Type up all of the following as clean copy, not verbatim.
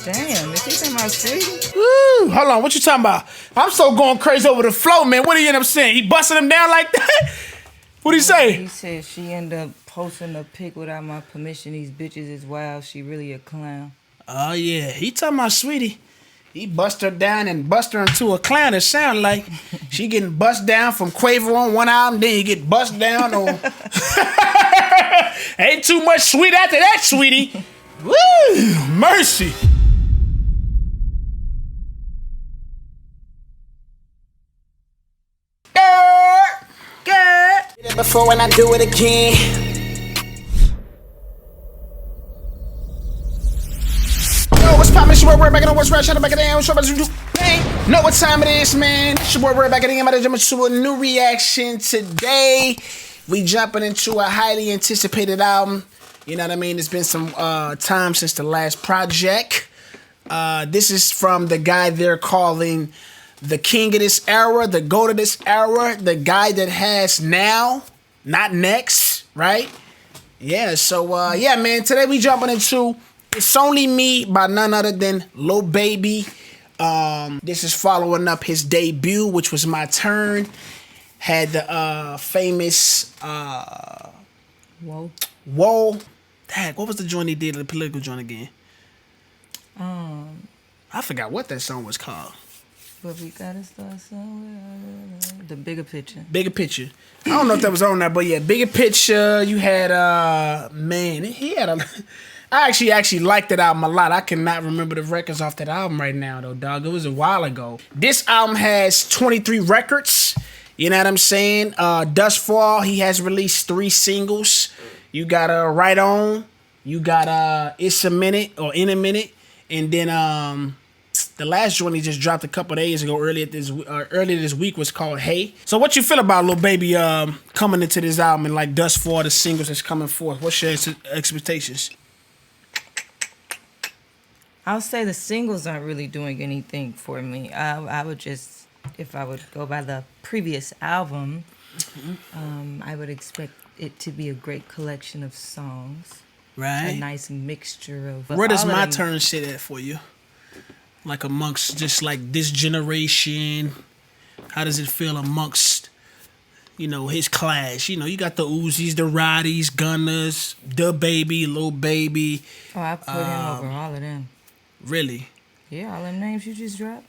Damn, is he talking about sweetie? Woo, hold on, what you talking about? I'm so going crazy over the flow, man. What did he end up saying? He busting him down like that? What'd he say? He said she ended up posting a pic without my permission. These bitches is wild. She really a clown. Oh, yeah. He talking about sweetie. He bust her down and bust her into a clown. It sound like she getting bust down from Quavo on one album, then you get bust down on... Ain't too much sweet after that, sweetie. Woo! Mercy. Good. Before when I do it again. Yo, what's poppin'? It's your boy back in the what's right, shout out back in the end. What's up, about to do? Hey, know what time it is, man. It's your boy back in the end. I'm jumping to a new reaction today. We jumping into a highly anticipated album. You know what I mean? It's been some time since the last project. This is from the guy they're calling the king of this era, the goat of this era, the guy that has now, not next, right? Yeah, so yeah, man, today we jumping into It's Only Me by none other than Lil Baby. This is following up his debut, which was My Turn. Had the famous Whoa. Dang, what was the joint he did, the political joint again? I forgot what that song was called. But we gotta start somewhere. The Bigger Picture. Bigger Picture. I don't know if that was on there, but yeah, Bigger Picture. You had man, he had a. I actually liked that album a lot. I cannot remember the records off that album right now, though, dog. It was a while ago. This album has 23 records. You know what I'm saying? Thus far, he has released 3 singles. You got Right On. You got It's a Minute or In a Minute, and then the last joint he just dropped a couple days ago, earlier this week, was called Heyy. So what you feel about Lil Baby coming into this album and like thus far the singles that's coming forth? What's your expectations? I'll say the singles aren't really doing anything for me. I would just, if I would go by the previous album, I would expect it to be a great collection of songs. Right. A nice mixture of... Where does My Turn sit at for you? Like amongst just like this generation, how does it feel amongst, you know, his class? You know, you got the Uzis, the Roddies, Gunners, the Baby, Lil Baby. Oh, I put him over all of them. Really? Yeah, all them names you just dropped.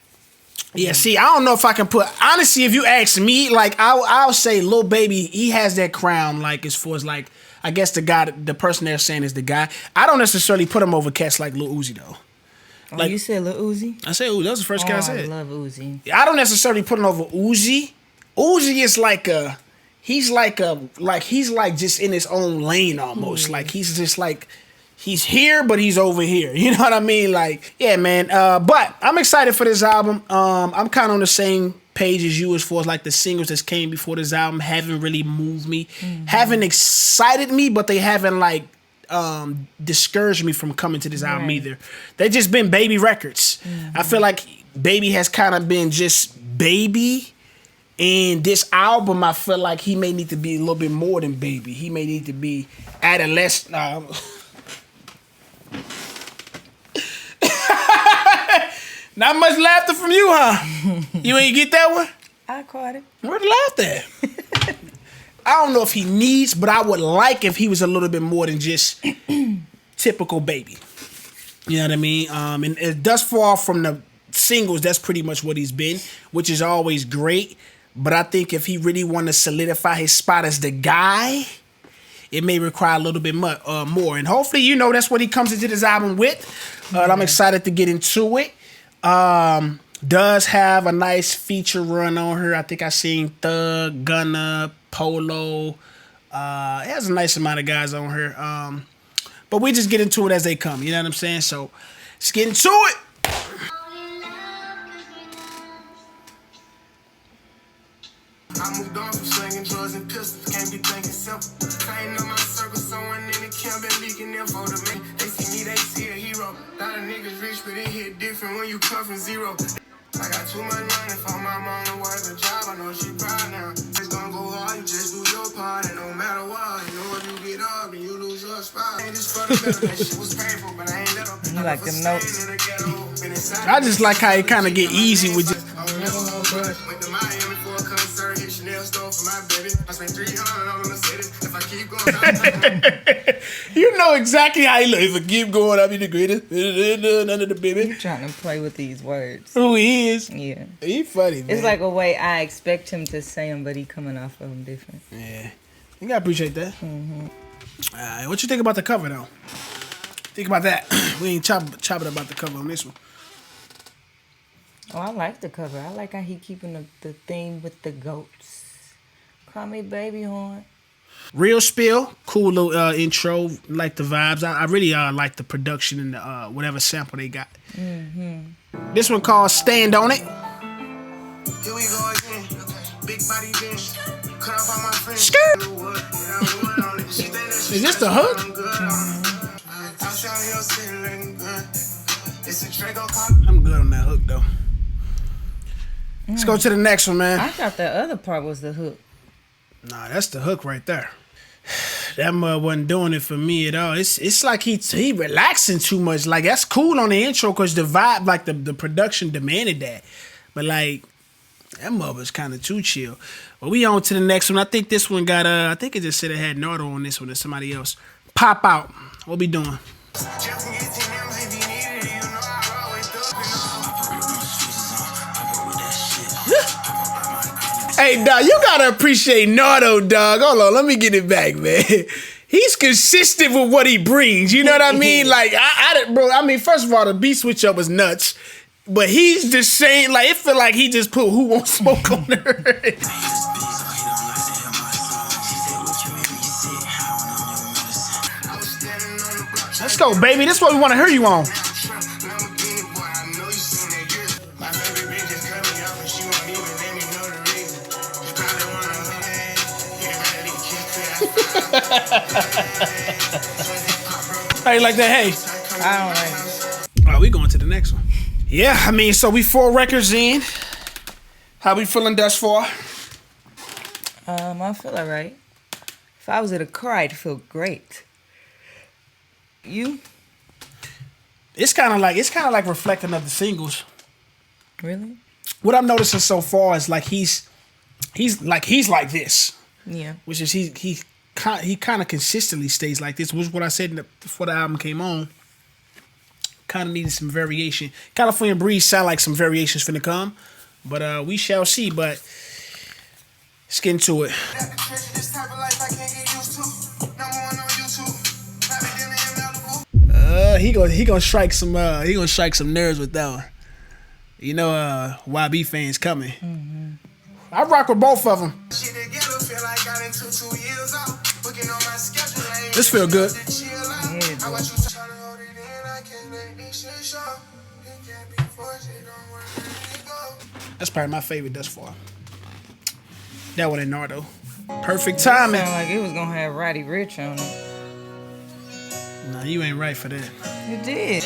Yeah, see, I don't know if I can put, honestly, if you ask me, like, I'll say Lil Baby, he has that crown, like, as far as, like, I guess the person they're saying is the guy. I don't necessarily put him over cats like Lil Uzi, though. Oh, like, you said Lil Uzi? I said Uzi. That was the first guy I said. I love Uzi. I don't necessarily put him over Uzi. Uzi is like he's like just in his own lane almost. Like he's just like, he's here, but he's over here. You know what I mean? Like, yeah, man. But I'm excited for this album. I'm kind of on the same page as you as far as like the singles that came before this album haven't really moved me, haven't excited me, but they haven't like discouraged me from coming to this album either. They just been Baby records. I feel like Baby has kind of been just Baby, and this album I feel like he may need to be a little bit more than Baby. He may need to be adolescent. Not much laughter from you, huh? You ain't get that one? I caught it. Where'd the laughter at? I don't know if he needs, but I would like if he was a little bit more than just typical Baby. You know what I mean? And thus far from the singles, that's pretty much what he's been, which is always great. But I think if he really want to solidify his spot as the guy, it may require a little bit more. And hopefully, you know, that's what he comes into this album with. I'm excited to get into it. Does have a nice feature run on her. I think I seen Thug, Gunna, Polo. It has a nice amount of guys on her. But we just get into it as they come. You know what I'm saying? So let's get into it. I moved on from slinging drugs and pistols. Can't be thinking simple. Ain't on my circle. Someone in the camp been leaking info to me. They see me, they see a hero. A lot of niggas rich, but it hit different when you come from zero. I got too much money for my mom to work a job. I know she proud now. It's gonna go hard, you just do your part. And no matter what, you know if you get up and you lose your spot. Ain't just for the better, that shit was painful, but I ain't let up. like them notes. I just like how it kind of get easy with just. You know exactly how he look. If I keep going, I'll be the greatest. None of the baby. You trying to play with these words. Who he is. Yeah. He funny, man. It's like a way I expect him to say them, but he coming off of them different. Yeah. You gotta appreciate that. What you think about the cover, though? Think about that. We ain't chopping about the cover on this one. Oh, I like the cover. I like how he keeping the theme with the goats. Call me baby horn. Real spill, cool little intro. Like the vibes. I really like the production and the whatever sample they got. This one called "Stand on It." Here we go again. Big body bitch. Cut off all my friends. Skirt. Is this the hook? I'm good on that hook though. Let's go to the next one, man. I thought the other part was the hook. Nah, that's the hook right there. That mud wasn't doing it for me at all. It's like he relaxing too much. Like, that's cool on the intro because the vibe, like the production demanded that. But like, that mud was kind of too chill. But we on to the next one. I think this one got I think it just said it had Nardo on this one or somebody else. Pop Out. What we doing? Hey, dog, you gotta appreciate Nardo, dog. Hold on, let me get it back, man. He's consistent with what he brings. You know what I mean? Like, bro, I mean, first of all, the beat switch up was nuts. But he's just saying, like, it feel like he just put Who Won't Smoke on her. Let's go, baby. This is what we want to hear you on. How you like that? Hey, I don't like it. All right, we going to the next one. Yeah, I mean, so we 4 records in. How we feeling thus far? I feel alright. If I was at a car, I'd feel great. You? It's kind of like reflecting of the singles. Really? What I'm noticing so far is like he's like this. Yeah. Which is he kind of consistently stays like this. Which is what I said before the album came on. Kind of needed some variation. California Breeze sound like some variations finna come, but we shall see. But let's get into it. He gonna strike some nerves with that one. You know, YB fans coming. I rock with both of them. This feel good. That's probably my favorite thus far. That one in Nardo. Perfect timing. Sound like it was gonna have Roddy Ricch on it. Nah, you ain't right for that. It did.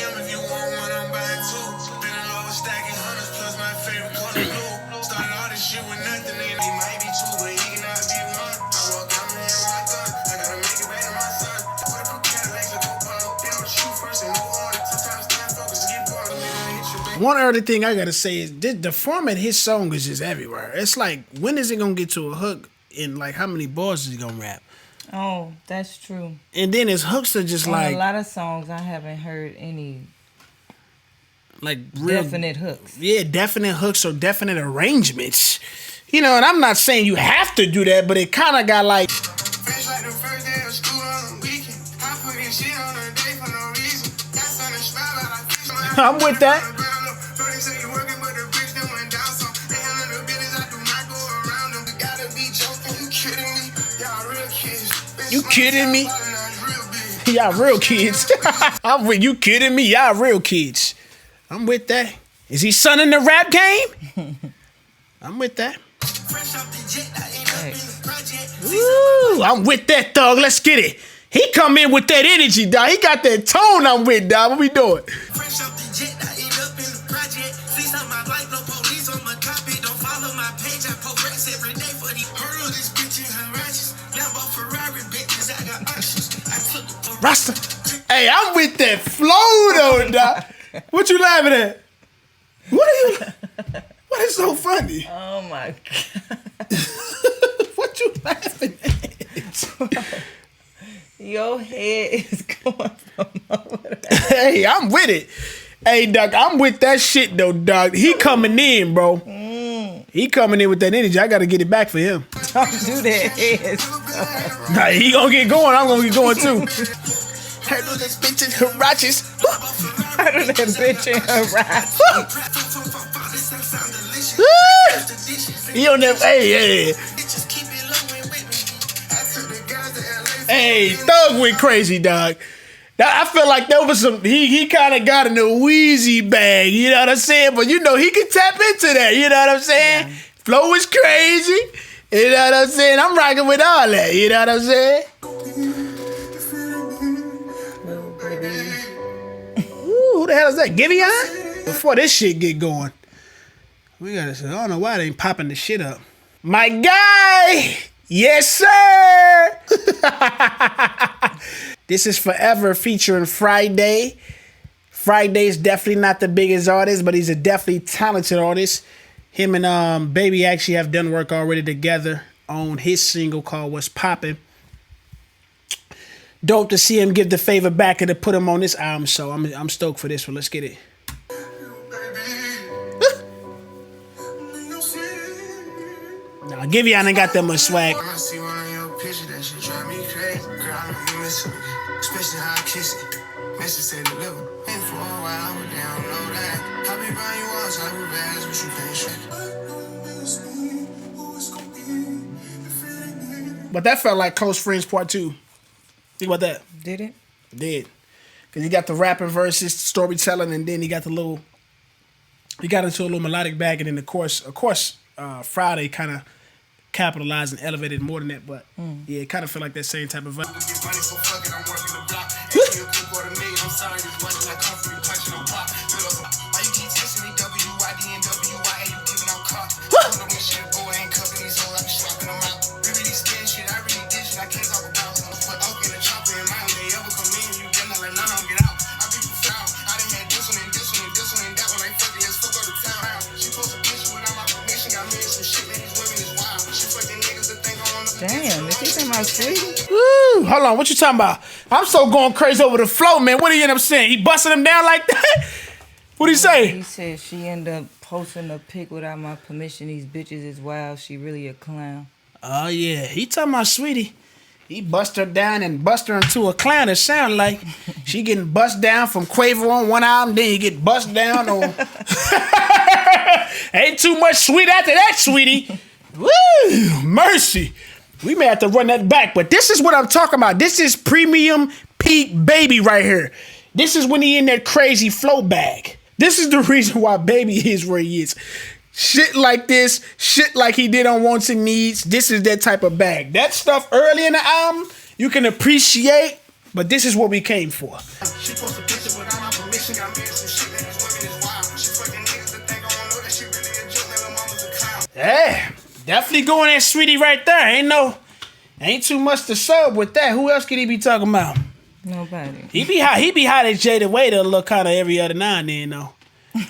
One other thing I gotta say is the format of his song is just everywhere. It's like, when is it gonna get to a hook and like how many bars is he gonna rap? Oh, that's true. And then his hooks are just On like a lot of songs, I haven't heard any like real definite hooks. Yeah, definite hooks or definite arrangements. You know, and I'm not saying you have to do that, but it kind of got like. I'm with that. You kidding me? Y'all real kids. I'm with you kidding me? Y'all real kids. I'm with that. Is he sunning the rap game? I'm with that. Ooh, I'm with that, thug. Let's get it. He come in with that energy, dog. He got that tone I'm with, dog. What we doing? Rasta. Hey, Hey, I'm with that flow though, dog. What you laughing at? What are you? What is so funny? Oh my God. What you laughing at? Your head is going from over there. Hey, I'm with it. Hey, Doc, I'm with that shit though, Doc. He coming in, bro. He coming in with that energy. I gotta get it back for him. Don't do that head stuff. Nah, he gonna get going. I'm gonna get going too. Heard of this bitch in her ratchets. Heard of that bitch in her ride. He on that. Hey. Hey, Thug went crazy, dog. I feel like there was some. He kind of got in the Wheezy bag. You know what I'm saying? But you know he can tap into that. You know what I'm saying? Yeah. Flow is crazy. You know what I'm saying? I'm rocking with all that. You know what I'm saying? Lil Baby. Ooh, who the hell is that? Giveon? Before this shit get going, we gotta say, I don't know why they ain't popping the shit up. My guy! Yes, sir! This is Forever featuring Friday. Friday's definitely not the biggest artist, but he's a definitely talented artist. Him and Baby actually have done work already together on his single called What's Poppin'. Dope to see him give the favor back and to put him on this album, so I'm stoked for this one. Let's get it. Nah, Giveon ain't got that much swag. I see one on your picture that shit drive me crazy. Girl, I know you miss me, especially how I kiss it. Message say deliver. Ain't for a while, but they don't know that. I be buying you all type of bags, but you can't shake. But that felt like Close Friends Part 2. Think about that. Did it? It did. Because he got the rapping verses, storytelling, and then he got into a little melodic bag, and then of course, Friday kind of capitalized and elevated more than that, but yeah, it kind of felt like that same type of vibe. Damn, is he talking about Sweetie? Woo, hold on, what you talking about? I'm so going crazy over the flow, man. What did he end up saying? He busting him down like that? What'd he say? He said she ended up posting a pic without my permission. These bitches is wild. She really a clown. Oh, yeah. He talking about Sweetie. He bust her down and bust her into a clown. It sound like she getting bust down from Quavo on one album, then you get bust down on... Ain't too much sweet after that, Sweetie. Woo! Mercy. We may have to run that back, but this is what I'm talking about. This is premium peak Baby right here. This is when he in that crazy flow bag. This is the reason why Baby is where he is. Shit like this, shit like he did on Wants and Needs. This is that type of bag. That stuff early in the album, you can appreciate, but this is what we came for. She post a picture without my permission, got me some shit, man, this women is wild. She fucking niggas that think I don't know that she really a joke, man, my mama's a clown. Yeah, definitely going at Sweetie right there. Ain't too much to sub with that. Who else could he be talking about? Nobody. He be hot at Jada Waiter a little kind of every other now and then, though.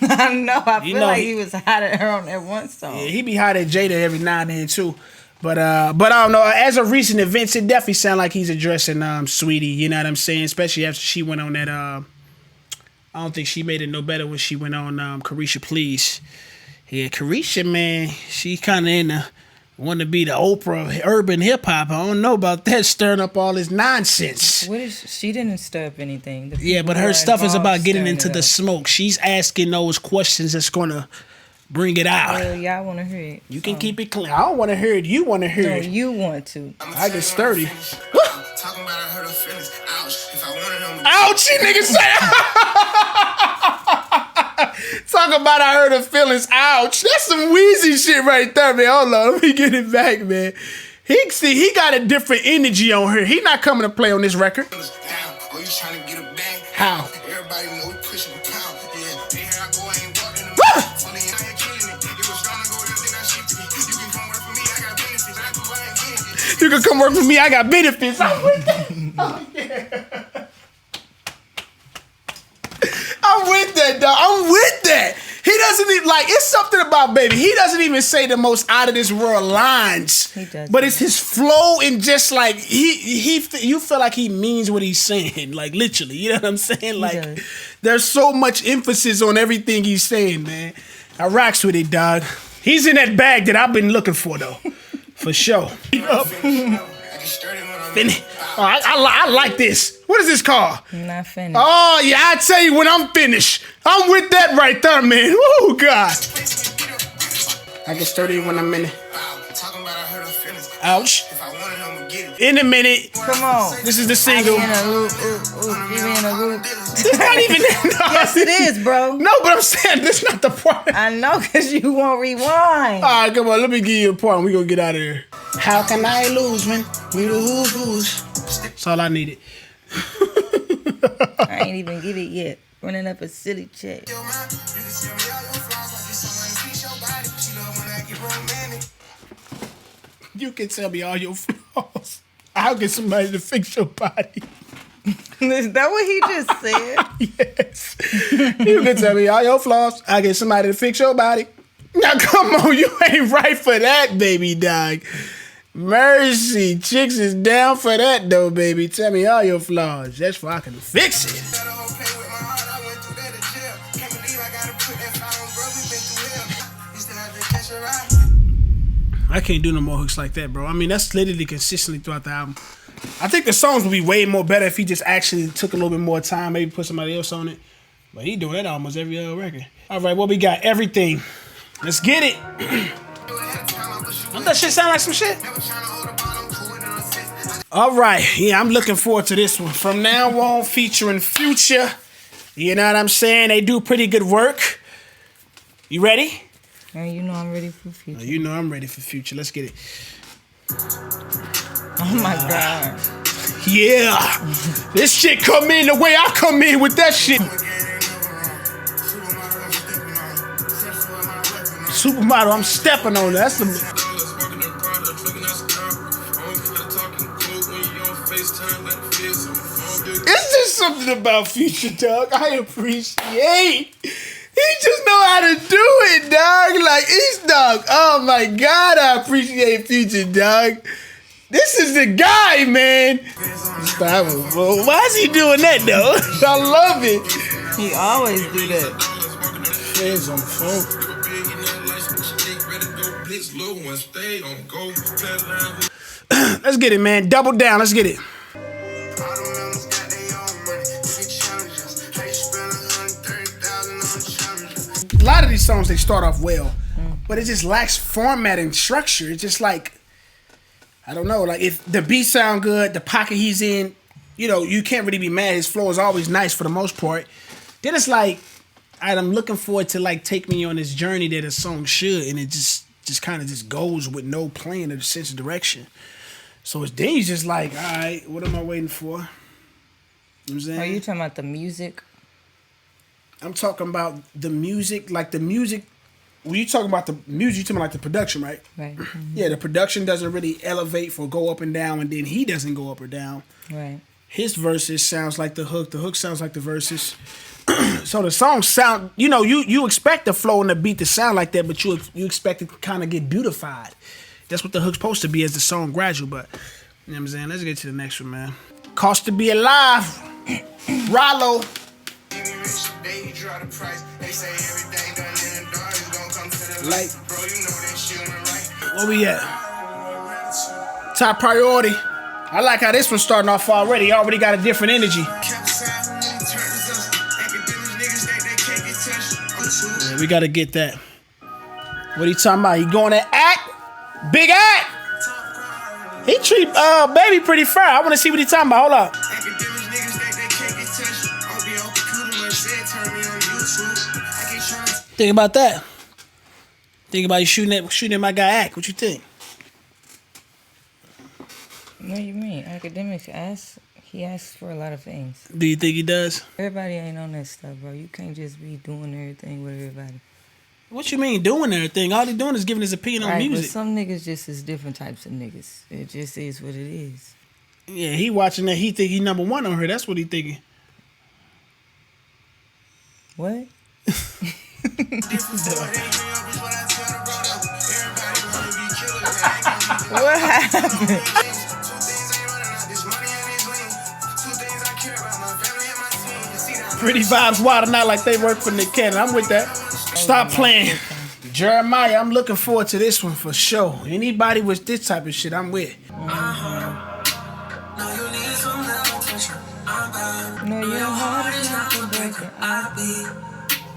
I know. I feel like he was hot at her on that one song. Yeah, he be hot at Jada every now and then too. But I don't know. As of recent events, it definitely sound like he's addressing Sweetie. You know what I'm saying? Especially after she went on that. I don't think she made it no better when she went on Carisha Please. Yeah, Carisha, man, she kind of in the want to be the Oprah of urban hip hop. I don't know about that, stirring up all this nonsense. She didn't stir up anything. Yeah, but her stuff is about getting into the smoke. She's asking those questions that's gonna bring it out. Well, y'all want to hear it. You can keep it clean. I don't want to hear it. You want to hear it. No, you want to. I get sturdy. Talking about I hurt her feelings. Ouch. If I wanted them. Ouch, you niggas say. Talk about I hurt her feelings. Ouch. That's some Wheezy shit right there, man. Hold on. Let me get it back, man. He got a different energy on her. He not coming to play on this record. Oh, you trying to get a bag? How? Everybody know we pushing the pound. Yeah, here I go, I ain't walking the mouth. Funny, I ain't killing it. It was gonna go, then I shipped it. You can come work for me, I got benefits. I do, I ain't getting it. You can come work for me, I got benefits. I'm with that. Oh, yeah. that, dog. I'm with that. He doesn't even, like, it's something about Baby. He doesn't even say the most out of this world lines. He does. But it's his flow and just like, you feel like he means what he's saying. Like, literally. You know what I'm saying? Like, does. there's so much emphasis on everything he's saying, man. I rocks with it, dog. He's in that bag that I've been looking for, though. For sure. Oh, I like this. What is this called? Not finished. Oh, yeah, I tell you when I'm finished. I'm with that right there, man. Oh, God. I get sturdy when I'm in it. Ouch. In a minute. Come on. This is the single. Give me in a loop. Give me in a loop. It's not even that. No. Yes, it is, bro. No, but I'm saying this not the part. I know, because you won't rewind. All right, come on. Let me give you a part and we gonna get out of here. How can I lose when we the who's? That's all I needed. I ain't even get it yet. Running up a silly check. You can tell me all your flaws. I'll get somebody to fix your body. Is that what he just said? Yes. You can tell me all your flaws. I'll get somebody to fix your body. Now, come on. You ain't right for that, baby, dog. Mercy. Chicks is down for that, though, baby. Tell me all your flaws. That's why I can fix it. I can't do no more hooks like that, bro. I mean, that's literally consistently throughout the album. I think the songs would be way more better if he just actually took a little bit more time, maybe put somebody else on it. But he doing that almost every other record. All right, what we got? Everything. Let's get it. Don't that shit sound like some shit? All right, yeah, I'm looking forward to this one. From now on, featuring Future. You know what I'm saying? They do pretty good work. You ready? And you know I'm ready for Future. You know I'm ready for Future. Let's get it. Oh my God. Yeah. This shit come in the way I come in with that shit. Supermodel, I'm stepping on that. That's the... It's just something about Future, dog. I appreciate. He just know how to do it, dog. Like, he's dog. Oh my God, I appreciate Future, dog. This is the guy, man. Why is he doing that, though? I love it. He always do that. Feds on the phone. Let's get it, man. Double down. Let's get it. A lot of these songs, they start off well, but it just lacks format and structure. It's just like, I don't know, like if the beat sound good, the pocket he's in, you know, you can't really be mad. His flow is always nice for the most part. Then it's like, I'm looking forward to like take me on this journey that a song should, and it just kind of just goes with no plan or sense of direction. So it's then he's just like, all right, what am I waiting for? You know what I'm saying? Are you talking about the music? I'm talking about the music, like the music. When you talking about the music, you talking about like the production, right? Right. Mm-hmm. Yeah, the production doesn't really elevate or go up and down, and then he doesn't go up or down. Right. His verses sounds like the hook sounds like the verses. So the songs sound, you know, you expect the flow and the beat to sound like that, but you expect it to kind of get beautified. That's what the hook's supposed to be as the song gradual, but you know what I'm saying? Let's get to the next one, man. Cost to be alive. Rollo. Like, where we at? Top priority. I like how this one's starting off already. He already got a different energy. Yeah, we gotta get that. What he talking about? He going to act? Big act? He treat Baby pretty fair. I want to see what he talking about. Hold up. Think about that. Think about you shooting at my guy Act. What you think? What do you mean? Academics he asks for a lot of things. Do you think he does? Everybody ain't on that stuff, bro. You can't just be doing everything with everybody. What you mean doing everything? All he doing is giving his opinion on music. But some niggas just is different types of niggas. It just is what it is. Yeah, he watching that. He think he number one on her. That's what he thinking. What? What happened? Pretty vibes wilding out like they work for Nick Cannon. I'm with that. Stop playing. Jeremiah, I'm looking forward to this one for sure. Anybody with this type of shit, I'm with.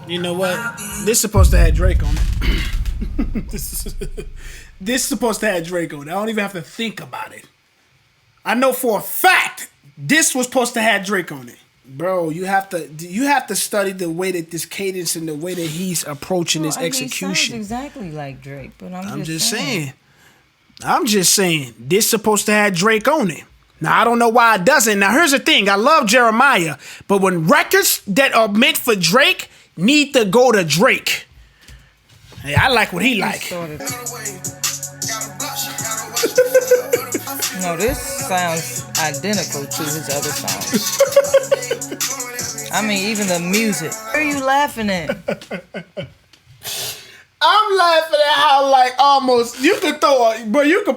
You know what? This supposed to have Drake on it. This supposed to have Drake on it. I don't even have to think about it. I know for a fact this was supposed to have Drake on it. Bro, you have to study the way that this cadence and the way that he's approaching his execution. He sounds exactly like Drake, but I'm just saying. I'm just saying this supposed to have Drake on it. Now I don't know why it doesn't. Now here's the thing: I love Jeremiah, but when records that are meant for Drake need to go to Drake, hey, I like what he like. No, this sounds identical to his other songs. I mean, even the music. What are you laughing at? I'm laughing at how like almost you could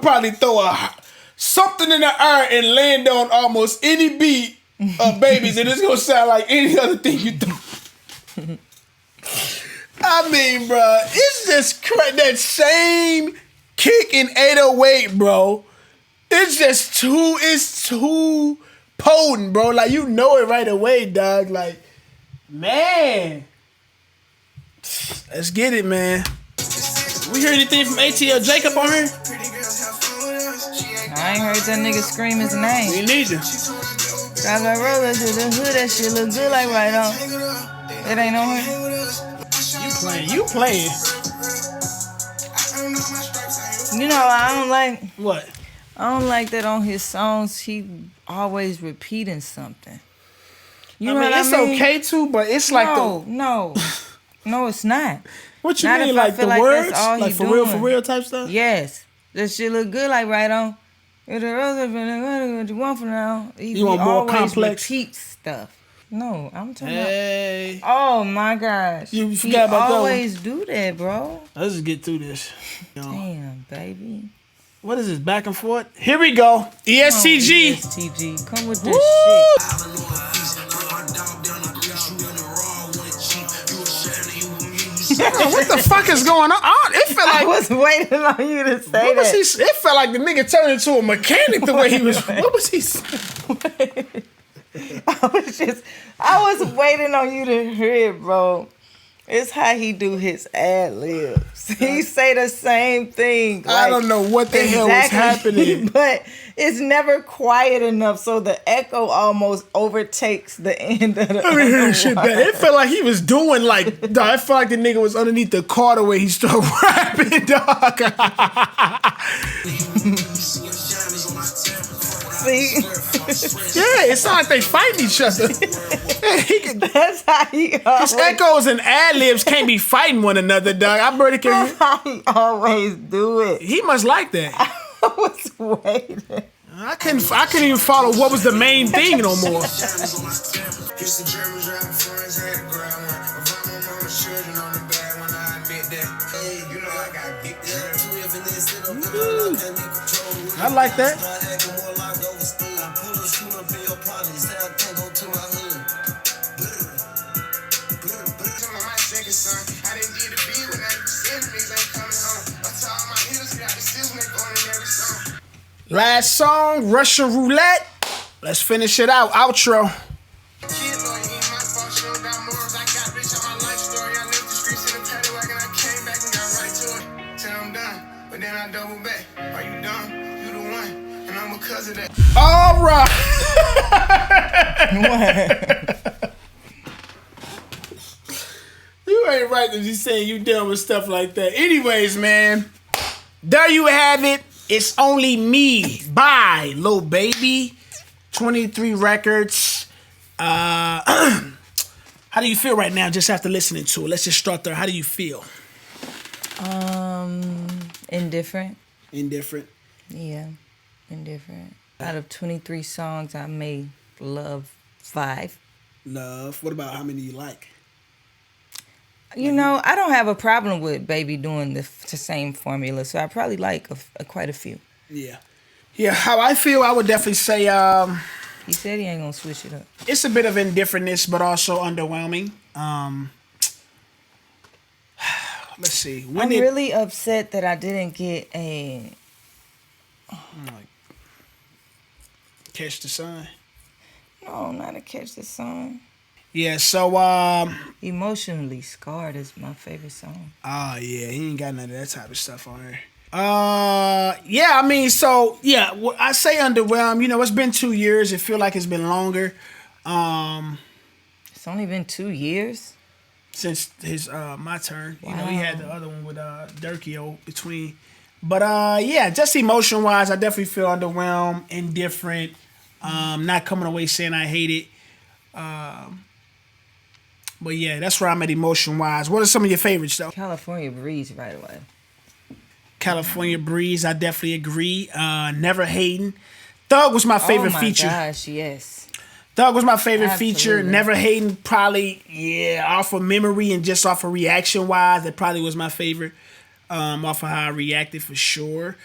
probably throw something in the air and land on almost any beat of Babies, and it's gonna sound like any other thing you throw. I mean, bro, it's just that same kick in 808, bro. It's too potent, bro. Like, you know it right away, dog. Like, man. Let's get it, man. We hear anything from ATL Jacob on here? I ain't heard that nigga scream his name. Me neither. Got my roller to the hood, that shit look good like right on. It ain't on here. You playing. You know, I don't like... What? I don't like that on his songs he always repeating something. You know what I mean? It's okay too, but it's like No, it's not. What you Not mean, if like I feel the like words? that's all Like he for doing. real type stuff? Yes. That shit look good like right on. What you want from now? You want more complex? Repeats stuff. No, I'm talking Hey. about... Oh my gosh. You forgot about that one. He always do that, bro. Let's just get through this. Damn, baby. What is this, back and forth? Here we go. ESTG. ESTG. Come with this shit. What the fuck is going on? It felt like I was waiting on you to say that. It felt like the nigga turned into a mechanic the way he was. What was he saying? I was waiting on you to hear it, bro. It's how he do his ad libs. He say the same thing. I don't know what the hell was happening. But it's never quiet enough, so the echo almost overtakes the end of the Let me hear this shit back. It felt like he was doing like, dog, it felt like the nigga was underneath the car the way he started rapping, dog. See? Yeah, it sounds like they fighting each other. That's how he always... His echoes and ad-libs can't be fighting one another, dog. I barely can. That's how he always do it. He must like that. I was waiting. I couldn't even follow what was the main thing no more. I like that. Last song, Russian Roulette. Let's finish it out. Outro. All right. What? You ain't right to be saying you dealing with stuff like that. Anyways, man, there you have it. It's Only Me by Lil Baby, 23 Records. How do you feel right now just after listening to it? Let's just start there. How do you feel? Indifferent. Indifferent? Yeah, indifferent. Out of 23 songs, I may love 5. Love. What about how many you like? You know, I don't have a problem with Baby doing the same formula, so I probably like quite a few. Yeah. Yeah, how I feel, I would definitely say He said he ain't gonna switch it up. it's a bit of indifferentness, but also underwhelming. Let's see. I'm really upset that I didn't get a Catch the Sun? no, not a Catch the Sun. Yeah, so Emotionally Scarred is my favorite song. oh yeah, he ain't got none of that type of stuff on here. Yeah, I mean, so yeah, I say underwhelmed. You know, it's been 2 years. It feel like it's been longer. It's only been 2 years. Since his my turn. Wow. You know, he had the other one with Durkio between. But yeah, just emotion wise, I definitely feel underwhelmed, indifferent, not coming away saying I hate it. But yeah, that's where I'm at emotion wise. What are some of your favorites though? California Breeze right away. California Breeze, I definitely agree. Never Hating. Thug was my favorite feature. Oh my gosh, yes. Thug was my favorite feature. Absolutely. Never Hating, probably, yeah, off of memory and just off of reaction wise, that probably was my favorite. Off of how I reacted for sure.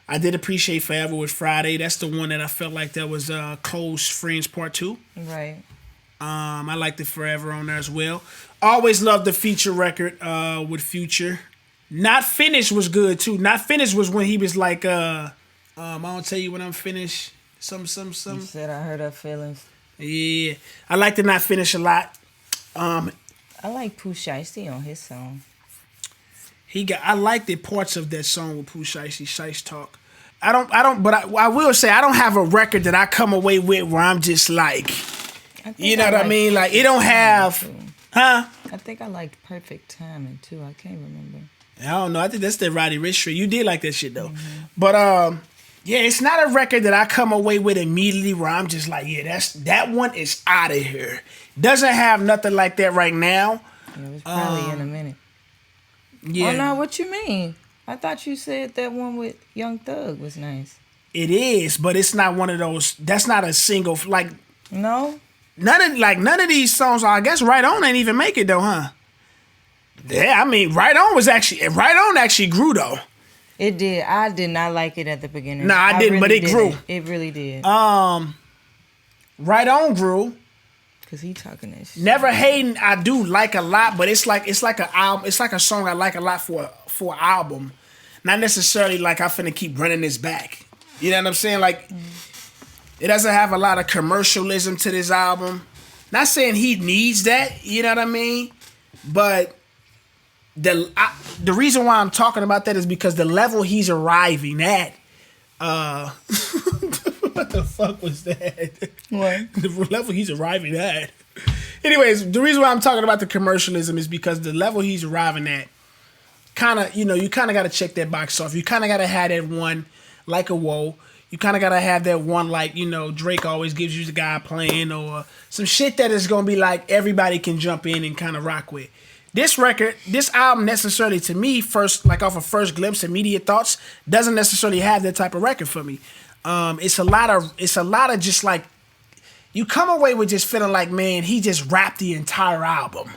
I did appreciate Forever with Friday. That's the one that I felt like that was Close Friends Part 2. Right. I liked it Forever on there as well. Always loved the feature record with Future. Not Finished was good too. Not Finished was when he was like, I don't tell you when I'm finished. You said I hurt her feelings. Yeah. I like the Not Finished a lot. I like Pooh Shiesty on his song. I like the parts of that song with Pooh Shiesty, Shiesty Talk. But I will say I don't have a record that I come away with where I'm just like, you know what I mean? Like, it don't have, huh? I think I liked Perfect Timing too. I can't remember. I don't know. I think that's the Roddy Ricch shit. You did like that shit though. Mm-hmm. But yeah, it's not a record that I come away with immediately where I'm just like, yeah, that one is out of here. Doesn't have nothing like that right now. Yeah, it was probably in a minute. Yeah. Oh no, what you mean? I thought you said that one with Young Thug was nice. It is, but it's not one of those. That's not a single like. No. None of these songs. I guess Right On ain't even make it though, huh? Yeah, I mean, Right On actually grew though. It did. I did not like it at the beginning. No, I didn't, but it grew. It really did. Right On grew. Cause he talking that shit. Never Hating, I do like a lot, but it's like an album. It's like a song I like a lot for an album. Not necessarily like I finna keep running this back. You know what I'm saying? Like, it doesn't have a lot of commercialism to this album. Not saying he needs that. You know what I mean? But the reason why I'm talking about that is because the level he's arriving at. What the fuck was that? What? The level he's arriving at. Anyways, the reason why I'm talking about the commercialism is because the level he's arriving at, kind of, you kind of got to check that box off. You kind of got to have that one, like a Whoa. You kind of got to have that one, like, Drake always gives you the guy playing, or some shit that is going to be like everybody can jump in and kind of rock with. This album necessarily, to me, first, like off of first glimpse, immediate thoughts, doesn't necessarily have that type of record for me. It's a lot of just like, you come away with just feeling like, man, he just rapped the entire album.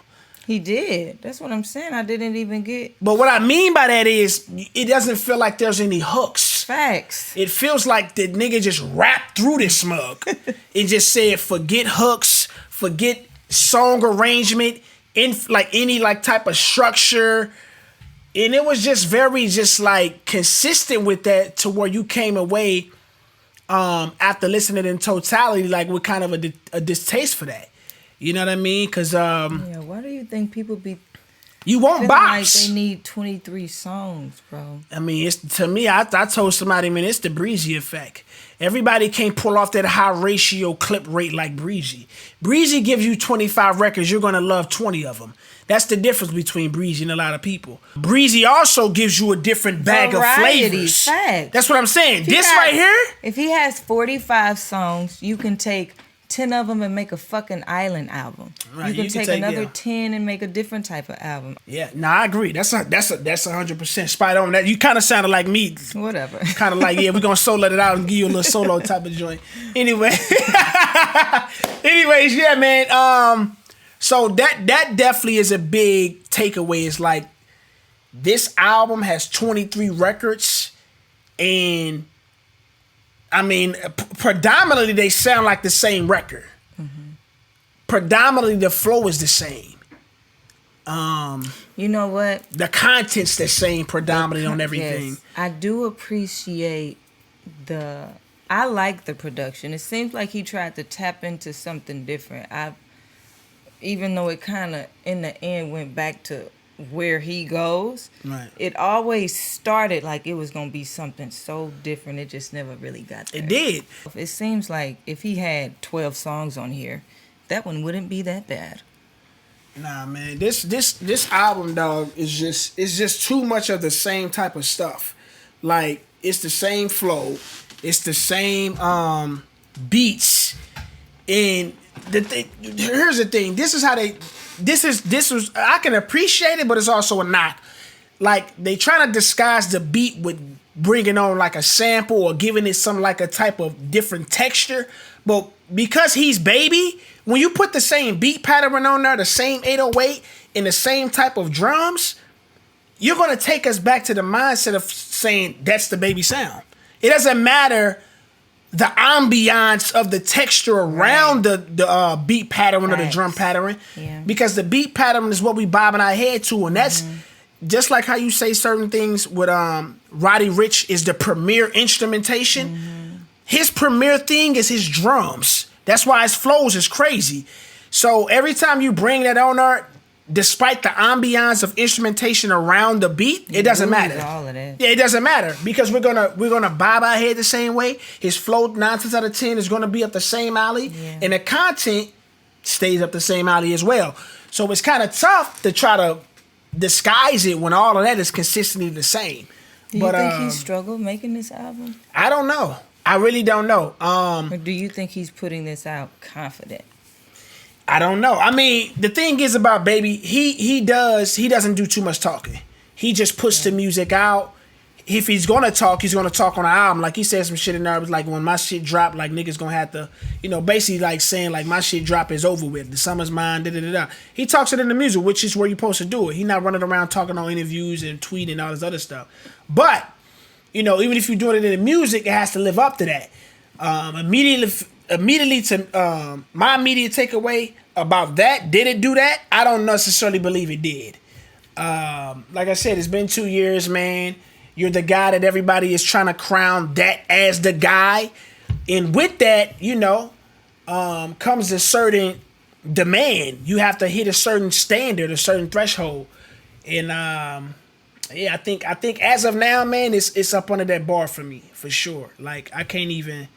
He did. That's what I'm saying. I didn't even get. But what I mean by that is, it doesn't feel like there's any hooks. Facts. It feels like the nigga just rapped through this smug. It just said, forget hooks, forget song arrangement, any type of structure. And it was just very just like consistent with that, to where you came away after listening in totality, like with kind of a distaste for that. You know what I mean? Because yeah, why do you think people be? You won't box. Like they need 23 songs, bro. I mean, to me, I told somebody, man, it's the Breezy effect. Everybody can't pull off that high ratio clip rate like Breezy. Breezy gives you 25 records, you're gonna love 20 of them. That's the difference between Breezy and a lot of people. Breezy also gives you a different bag of flavors. Facts. That's what I'm saying. Right here, if he has 45 songs, you can take 10 of them and make a fucking island album. Right, you can take another 10 and make a different type of album. Yeah, no, I agree. That's 100% spot on. That you kind of sounded like me. Whatever. Kind of like, yeah, we're gonna solo it out and give you a little solo type of joint. Anyways, yeah, man. So that definitely is a big takeaway. It's like this album has 23 records, and I mean, predominantly they sound like the same record. Predominantly the flow is the same. You know what? The content's the same predominantly on everything. Yes, I do appreciate I like the production. It seems like he tried to tap into something different. Even though it kind of in the end went back to where he goes, Right. It always started like it was gonna be something so different. It just never really got there. It did. It seems like if he had 12 songs on here, that one wouldn't be that bad. Nah, man, this album, dog, is just too much of the same type of stuff. Like, it's the same flow, it's the same beats, and here's the thing. This was I can appreciate it, but it's also a knock. Like, they trying to disguise the beat with bringing on like a sample or giving it some like a type of different texture, but because he's Baby, when you put the same beat pattern on there, the same 808 and the same type of drums, you're going to take us back to the mindset of saying that's the Baby sound. It doesn't matter the ambiance of the texture around the beat pattern or the drum pattern, because the beat pattern is what we bobbing our head to, and that's just like how you say certain things with Roddy Ricch is the premier instrumentation. His premier thing is his drums. That's why his flows is crazy. So every time you bring that on there, despite the ambiance of instrumentation around the beat, it doesn't matter. All of that. Yeah, it doesn't matter because we're gonna bob our head the same way. His flow 9 times out of 10 is gonna be up the same alley, and the content stays up the same alley as well. So it's kind of tough to try to disguise it when all of that is consistently the same. Do you think he struggled making this album? I don't know. I really don't know. Or do you think he's putting this out confident? I don't know. I mean, the thing is about Baby, he doesn't do too much talking. He just puts the music out. If he's gonna talk on an album. Like he said some shit in there. It was like, when my shit drop, like niggas gonna have to, basically like saying like my shit drop is over with. The summer's mine. Da da da da. He talks it in the music, which is where you're supposed to do it. He not running around talking on interviews and tweeting and all this other stuff. But even if you're doing it in the music, it has to live up to that. Immediately to my immediate takeaway about that, did it do that? I don't necessarily believe it did. Like I said, it's been 2 years, man. You're the guy that everybody is trying to crown that as the guy. And with that, comes a certain demand. You have to hit a certain standard, a certain threshold. And I think as of now, man, it's up under that bar for me, for sure. Like, I can't even.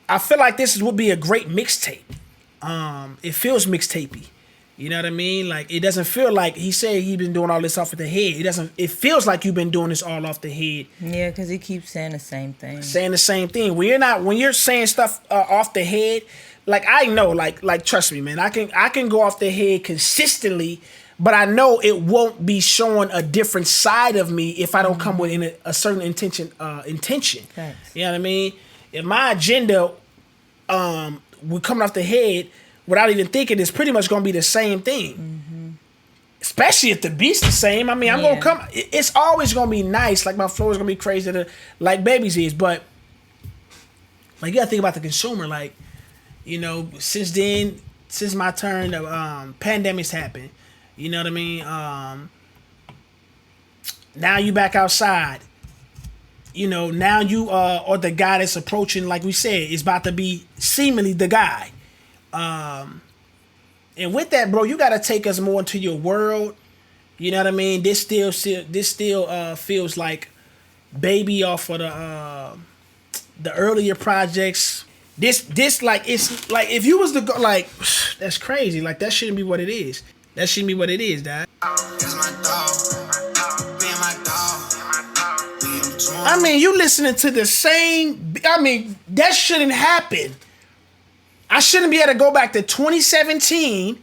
I feel like this would be a great mixtape. It feels mixtapey. You know what I mean? Like, it doesn't feel like he said he been doing all this off of the head. It feels like you've been doing this all off the head. Yeah, because he keeps saying the same thing. When you're saying stuff off the head, like, I know, like trust me, man, I can go off the head consistently, but I know it won't be showing a different side of me if I don't come with a certain intention. Thanks. You know what I mean? If my agenda would come off the head without even thinking, it's pretty much gonna be the same thing. Especially if the beat's the same. I mean, I'm gonna come. It's always gonna be nice. Like, my flow is gonna be crazy, like Baby's is. But like, you gotta think about the consumer. Like, since my turn, pandemics happened. You know what I mean? Now you back outside. Now you are the guy that's approaching, like we said, is about to be seemingly the guy. And with that, bro, you got to take us more into your world. You know what I mean? This still feels like Baby off of the earlier projects. This like, it's like, if you was to go, like, that's crazy. Like, that shouldn't be what it is. That shouldn't be what it is, dad. I mean, you listening to the same. I mean, that shouldn't happen. I shouldn't be able to go back to 2017,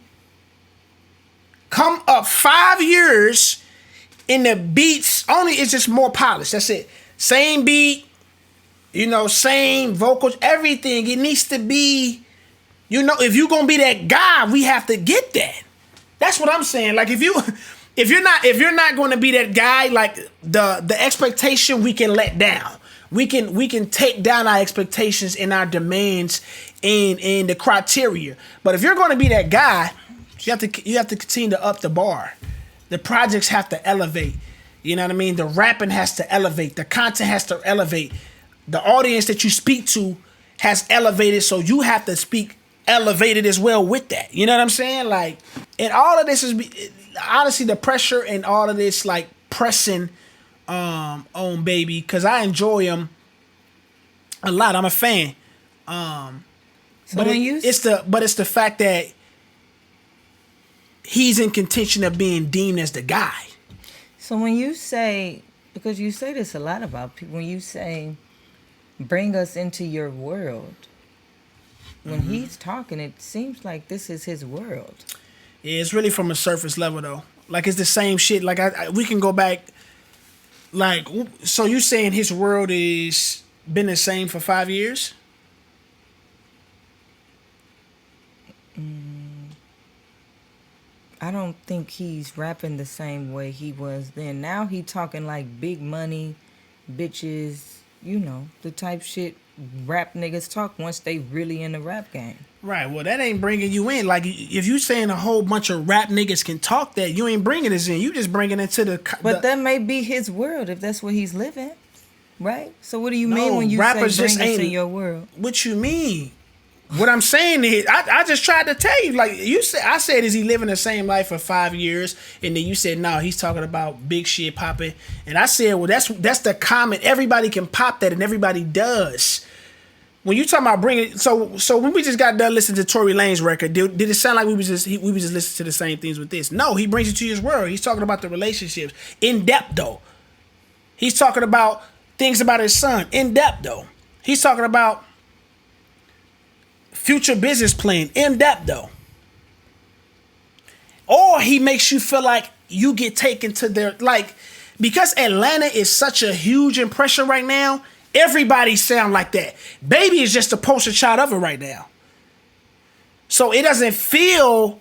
come up 5 years, in the beats only, it's just more polished. That's it. Same beat, same vocals, everything. It needs to be, You know, if you gonna be that guy, we have to get that. That's what I'm saying. Like if you're not going to be that guy, like the expectation we can let down. We can take down our expectations and our demands and the criteria. But if you're going to be that guy, you have to continue to up the bar. The projects have to elevate. You know what I mean? The rapping has to elevate. The content has to elevate. The audience that you speak to has elevated, so you have to speak elevated as well with that. You know what I'm saying? Like, and all of this is honestly the pressure and all of this like pressing on Baby, because I enjoy him a lot. I'm a fan. But it's the fact that he's in contention of being deemed as the guy. So when you say, because you say this a lot about people, when you say bring us into your world, when he's talking, it seems like this is his world. Yeah, it's really from a surface level though. Like it's the same shit. Like we can go back. Like, so you saying his world is been the same for 5 years? I don't think he's rapping the same way he was then. Now he talking like big money, bitches, you know, the type shit rap niggas talk once they really in the rap game. Right. Well, that ain't bringing you in. Like, if you saying a whole bunch of rap niggas can talk that, you ain't bringing us in. You just bringing it to the... But that may be his world if that's where he's living, right? So what do you mean when you say bring us in your world? What you mean? What I'm saying is, I just tried to tell you, like you said, I said, is he living the same life for 5 years? And then you said, no, he's talking about big shit popping. And I said, well, that's the comment. Everybody can pop that, and everybody does. When you talking about bringing, so when we just got done listening to Tory Lanez record, did it sound like we was just listening to the same things with this? No, he brings you to his world. He's talking about the relationships in depth though. He's talking about things about his son in depth though. He's talking about future business plan in depth though. Or he makes you feel like you get taken to their, like, because Atlanta is such a huge impression right now, everybody sound like that. Baby is just a poster child of it right now. So it doesn't feel,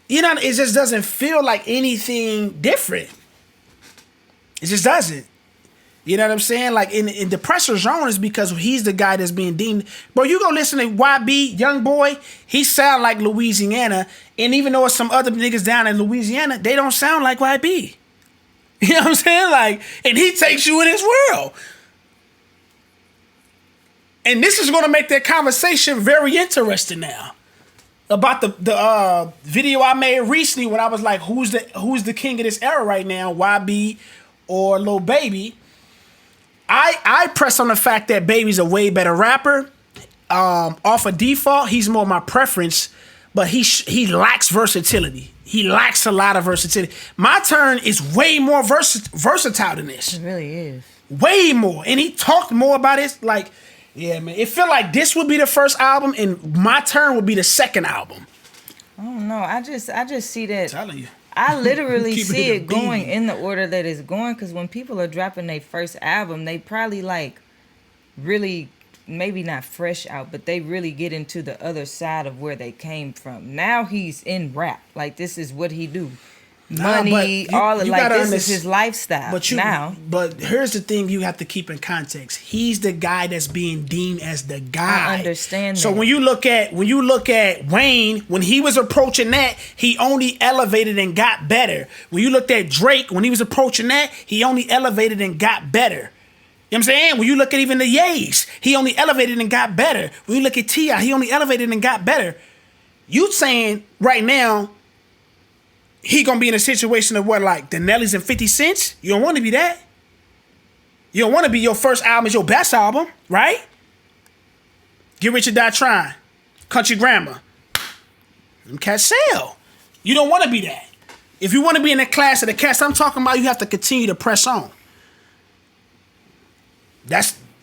it just doesn't feel like anything different. It just doesn't. You know what I'm saying? Like, in the pressure zone is because he's the guy that's being deemed. Bro, you go listen to YB, Young Boy, he sound like Louisiana. And even though it's some other niggas down in Louisiana, they don't sound like YB. You know what I'm saying? Like, and he takes you in his world. And this is going to make that conversation very interesting now. About the video I made recently when I was like, who's the king of this era right now? YB or Lil Baby? I press on the fact that Baby's a way better rapper. Off of default, he's more my preference, but he lacks versatility. He lacks a lot of versatility. My turn is way more versatile than this. It really is. Way more. And he talked more about it. Like, yeah, man. It felt like this would be the first album and my turn would be the second album. I don't know. I just see that. I'm telling you. I literally see it going in the order that it's going, because when people are dropping their first album, they probably like really, maybe not fresh out, but they really get into the other side of where they came from. Now he's in rap. Like, this is what he do. Money, all of, like, this is his lifestyle now. But here's the thing you have to keep in context. He's the guy that's being deemed as the guy. I understand that. So when you look at Wayne, when he was approaching that, he only elevated and got better. When you looked at Drake, when he was approaching that, he only elevated and got better. You know what I'm saying? When you look at even the Yeys, he only elevated and got better. When you look at T.I., he only elevated and got better. You saying right now, he gonna be in a situation of what, like the Nellies and 50 Cents? You don't want to be that. You don't want to be your first album is your best album, right? Get Rich or Die Trying, Country Grammar, and Cats Sell. You don't want to be that. If you want to be in the class of the cats I'm talking about, you have to continue to press on.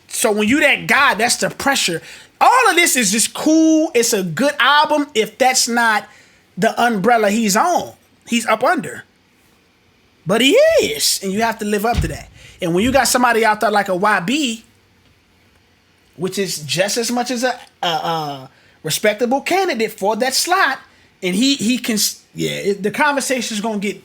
So when you that guy, that's the pressure. All of this is just cool. It's a good album if that's not the umbrella he's on. He's up under. But he is. And you have to live up to that. And when you got somebody out there like a YB, which is just as much as a respectable candidate for that slot, and he can. Yeah, the conversation's gonna get.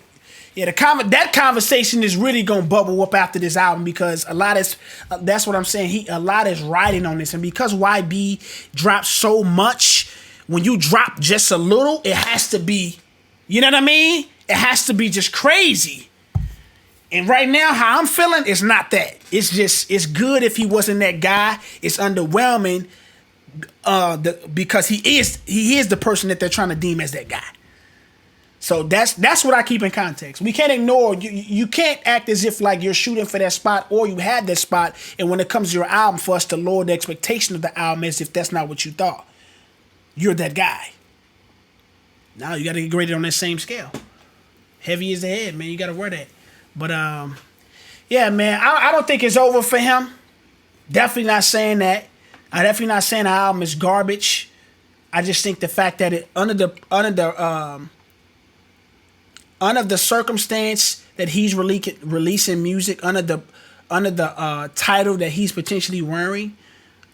Yeah, that conversation is really gonna bubble up after this album because a lot is. That's what I'm saying. A lot is riding on this, and because YB dropped so much, when you drop just a little, it has to be. You know what I mean? It has to be just crazy. And right now, how I'm feeling, it's not that. It's good if he wasn't that guy. It's underwhelming because he is the person that they're trying to deem as that guy. So that's what I keep in context. We can't ignore, you can't act as if like you're shooting for that spot or you had that spot, and when it comes to your album, for us to lower the expectation of the album as if that's not what you thought. You're that guy. Now you got to get graded on that same scale. Heavy is the head, man. You got to wear that. But, yeah, man, I don't think it's over for him. Definitely not saying that. I'm definitely not saying the album is garbage. I just think the fact that it under the circumstance that he's releasing music, under the title that he's potentially wearing,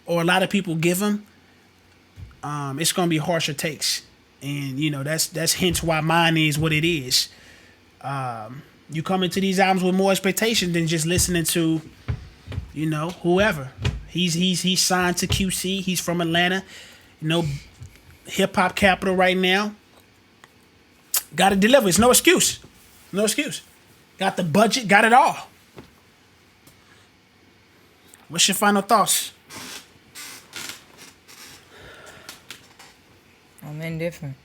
or a lot of people give him, it's gonna be harsher takes, and you know that's hence why mine is what it is. You come into these albums with more expectation than just listening to, you know, whoever. He's signed to QC. He's from Atlanta, you know, hip hop capital right now. Got to deliver. It's no excuse. No excuse. Got the budget. Got it all. What's your final thoughts? I'm indifferent.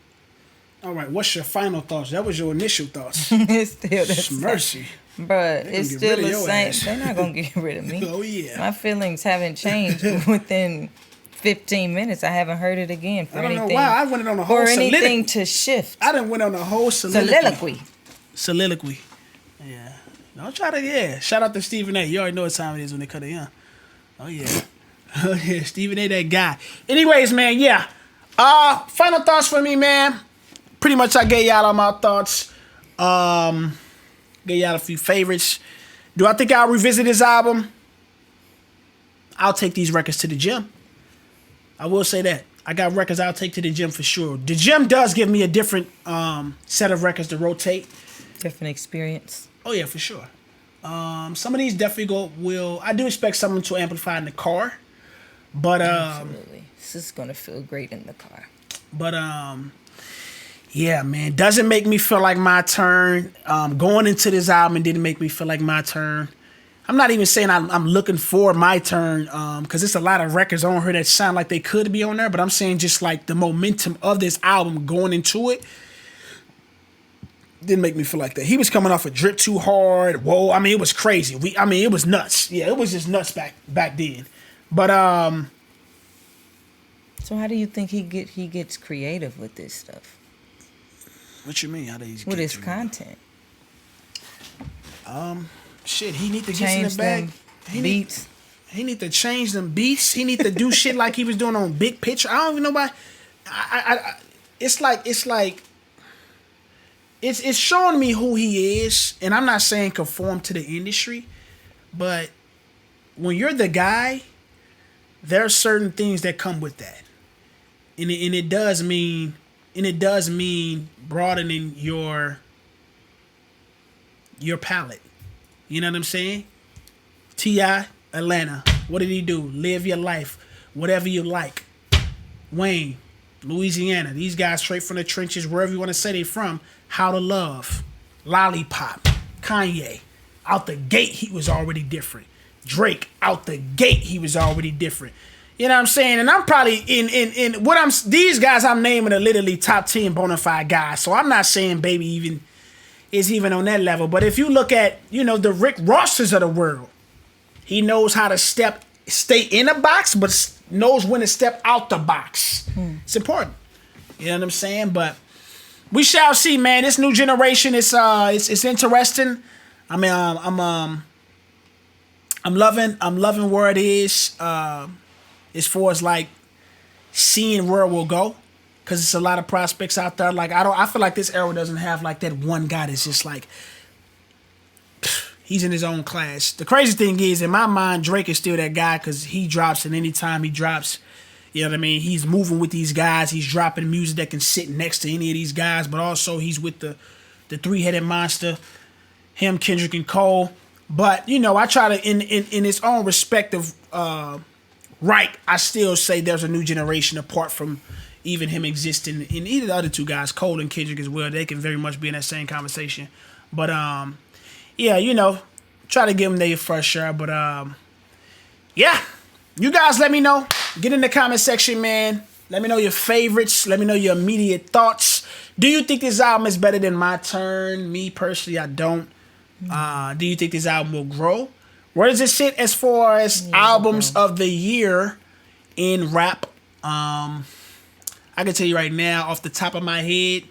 All right. What's your final thoughts? That was your initial thoughts. It's still the same. Mercy. Bruh, it's still the same. Ass. They're not going to get rid of me. Oh, yeah. My feelings haven't changed within 15 minutes. I haven't heard it again for anything. I don't know why. I went on a whole for anything to shift. I done went on a whole soliloquy. Yeah. Don't try to, yeah. Shout out to Stephen A. You already know what time it is when they cut it young. Oh, yeah. Oh, yeah. Stephen A. that guy. Anyways, man, yeah. Final thoughts for me, man. Pretty much I gave y'all all my thoughts. Gave y'all a few favorites. Do I think I'll revisit this album? I'll take these records to the gym. I will say that. I got records I'll take to the gym for sure. The gym does give me a different set of records to rotate. Different experience. Oh, yeah, for sure. Some of these definitely I do expect someone to amplify in the car. But absolutely. This is going to feel great in the car. But yeah, man, doesn't make me feel like my turn. Going into this album didn't make me feel like my turn. I'm not even saying I'm looking for my turn, because there's a lot of records on here that sound like they could be on there, but I'm saying just like the momentum of this album going into it didn't make me feel like that. He was coming off a Drip Too Hard. Whoa, I mean, it was crazy. It was nuts. Yeah, it was just nuts back then. But so how do you think he gets creative with this stuff? What you mean? How do he with his content? Shit, he need to change get in the bag. Beats. He need to change them beats. He need to do shit like he was doing on Big Picture. I don't even know why. It's showing me who he is, and I'm not saying conform to the industry, but when you're the guy, there are certain things that come with that, and it does mean broadening your palette. You know what I'm saying? T.I., Atlanta. What did he do? Live your life. Whatever you like. Wayne, Louisiana. These guys straight from the trenches, wherever you want to say they from. How to Love. Lollipop. Kanye. Out the gate, he was already different. Drake. Out the gate, he was already different. You know what I'm saying? And I'm probably in what these guys I'm naming are literally top 10 bona fide guys. So I'm not saying Baby is even on that level. But if you look at, you know, the Rick Rosses of the world, he knows how to stay in a box, but knows when to step out the box. It's important. You know what I'm saying? But we shall see, man. This new generation is it's interesting. I mean, I'm loving where it is. As far as like seeing where it will go. Cause it's a lot of prospects out there. Like I feel like this era doesn't have like that one guy that's just like he's in his own class. The crazy thing is, in my mind, Drake is still that guy because he drops, and anytime he drops, You know what I mean? He's moving with these guys. He's dropping music that can sit next to any of these guys, but also he's with the three-headed monster, him, Kendrick, and Cole. But, you know, I try to, in its own respective right, I still say there's a new generation apart from even him existing in either the other two guys, Cole and Kendrick as well. They can very much be in that same conversation. But, yeah, you know, try to give them their first share. But, yeah, you guys let me know. Get in the comment section, man. Let me know your favorites. Let me know your immediate thoughts. Do you think this album is better than My Turn? Me, personally, I don't. Do you think this album will grow? Where does it sit as far as albums of the year in rap? I can tell you right now, off the top of my head,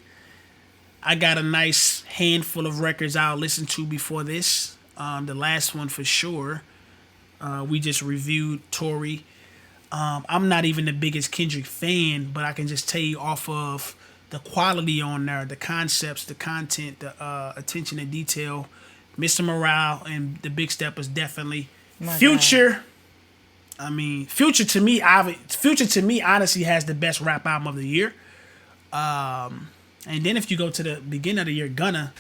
I got a nice handful of records I'll listen to before this. The last one for sure. We just reviewed Tory. I'm not even the biggest Kendrick fan, but I can just tell you off of the quality on there, the concepts, the content, the attention to detail. Mr. Morale and the Big Steppers definitely. Future. God. I mean, Future to me honestly has the best rap album of the year. And then if you go to the beginning of the year, Gunna,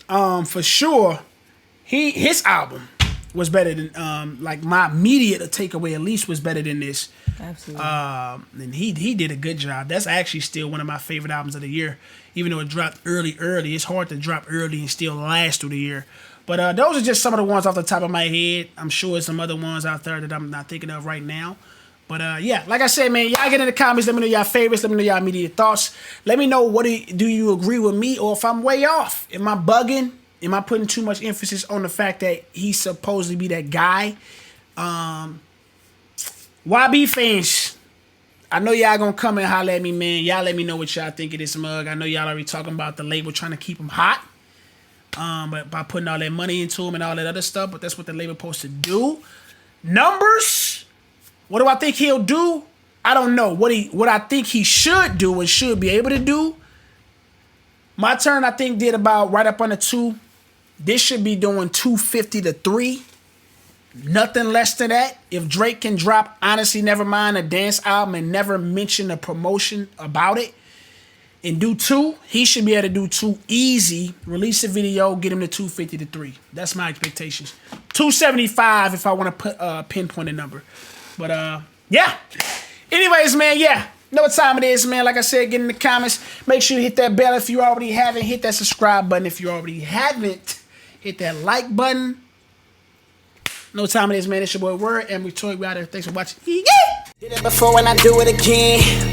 for sure, his album was better than like my immediate takeaway at least was better than this. Absolutely. And he did a good job. That's actually still one of my favorite albums of the year. Even though it dropped early. It's hard to drop early and still last through the year. But those are just some of the ones off the top of my head. I'm sure there's some other ones out there that I'm not thinking of right now. But yeah, like I said, man, y'all get in the comments. Let me know y'all favorites. Let me know y'all immediate thoughts. Let me know do you agree with me or if I'm way off. Am I bugging? Am I putting too much emphasis on the fact that he's supposed to be that guy? YB fans, I know y'all gonna come and holler at me, man. Y'all let me know what y'all think of this mug. I know y'all already talking about the label trying to keep him hot. But by putting all that money into him and all that other stuff, but that's what the label supposed to do. Numbers, what do I think he'll do? I don't know. What I think he should do and should be able to do. My Turn, I think, did about right up under 2. This should be doing 250 to 3. Nothing less than that. If Drake can drop Honestly Nevermind, a dance album, and never mention a promotion about it, and do 2, he should be able to do 2 easy. Release a video, get him to 250 to 3. That's my expectations. 275 if I want to put pinpoint a number. But yeah. Anyways, man, yeah. Know what time it is, man. Like I said, get in the comments. Make sure you hit that bell if you already haven't. Hit that subscribe button if you already haven't. Hit that like button. Know what time it is, man. It's your boy Word, and we out there. Thanks for watching. Yeah! Did it before and I do it again.